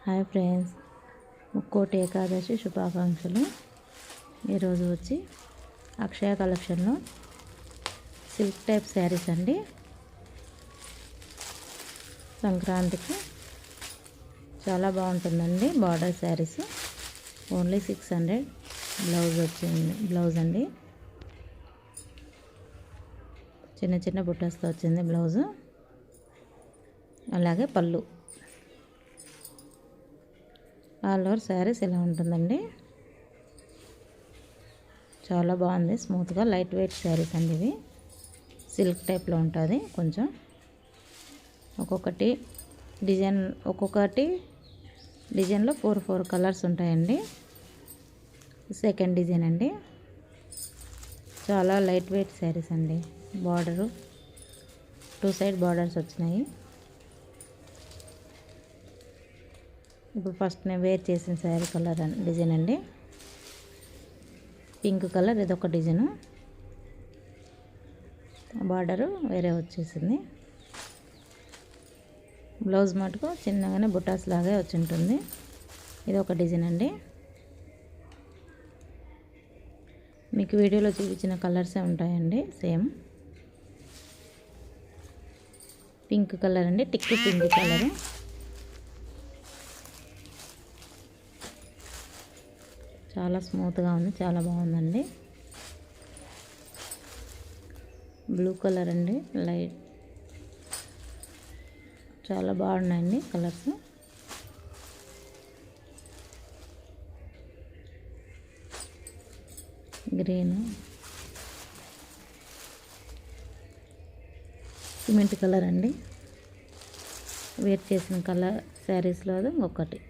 Hi friends, Mukkoti Ekadashi శుభాకాంక్షలు. ఈరోజు వచ్చి అక్షయ కలెక్షన్లో సిల్క్ టైప్ శారీస్ అండి. సంక్రాంతికి చాలా బాగుంటుందండి. Border saris only 600. బ్లౌజ్ వచ్చింది, బ్లౌజ్ అండి చిన్న చిన్న బుట్టస్తో వచ్చింది బ్లౌజు. అలాగే పళ్ళు. ఆల్ ఓవర్ శారీస్ ఇలా ఉంటుందండి. చాలా బాగుంది, స్మూత్గా లైట్ వెయిట్ శారీస్ అండి ఇవి. సిల్క్ టైప్లో ఉంటుంది కొంచెం. ఒక్కొక్కటి డిజైన్లో 4 కలర్స్ ఉంటాయండి. సెకండ్ డిజైన్ అండి. చాలా లైట్ వెయిట్ శారీస్ అండి. బార్డరు 2 సైడ్ బార్డర్స్ వచ్చినాయి. ఇప్పుడు ఫస్ట్ నేను వేర్ చేసిన శారీ కలర్ డిజైన్ అండి. పింక్ కలర్, ఇదొక డిజైను. బార్డరు వేరే వచ్చేసింది. బ్లౌజ్ మటుకు చిన్నగానే బుటాస్ లాగే వచ్చి ఉంటుంది. ఇది ఒక డిజైన్ అండి. మీకు వీడియోలో చూపించిన కలర్సే ఉంటాయండి, సేమ్. పింక్ కలర్ అండి, టిక్కు పింక్ కలరు. చాలా స్మూత్గా ఉంది, చాలా బాగుందండి. బ్లూ కలర్ అండి, లైట్. చాలా బాగున్నాయండి కలర్స్. గ్రీన్, సిమెంట్ కలర్ అండి. వేర్ చేసిన కలర్ శారీస్లో అది ఒకటి.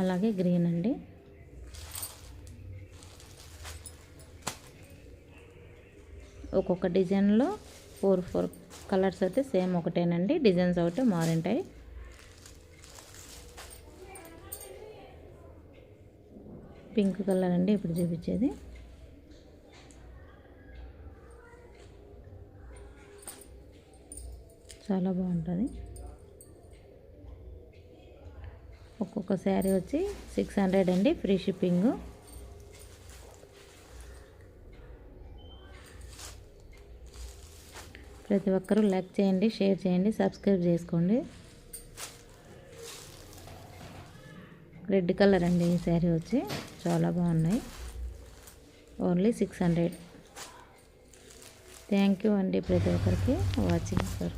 అలాగే గ్రీన్ అండి. ఒక్కొక్క డిజైన్లో 4 కలర్స్ అయితే సేమ్ ఒకటేనండి. డిజైన్స్ ఒకటే మారింటాయి. పింక్ కలర్ అండి ఇప్పుడు చూపించేది. చాలా బాగుంటుంది. ఒక్కొక్క శారీ వచ్చి 600 అండి, ఫ్రీ షిప్పింగ్. ప్రతి ఒక్కరూ లైక్ చేయండి, షేర్ చేయండి, సబ్స్క్రైబ్ చేసుకోండి. రెడ్ కలర్ అండి ఈ శారీ వచ్చి. చాలా బాగున్నాయి. ఓన్లీ 600. థ్యాంక్ యూ అండి ప్రతి ఒక్కరికి వాచింగ్ ఫర్.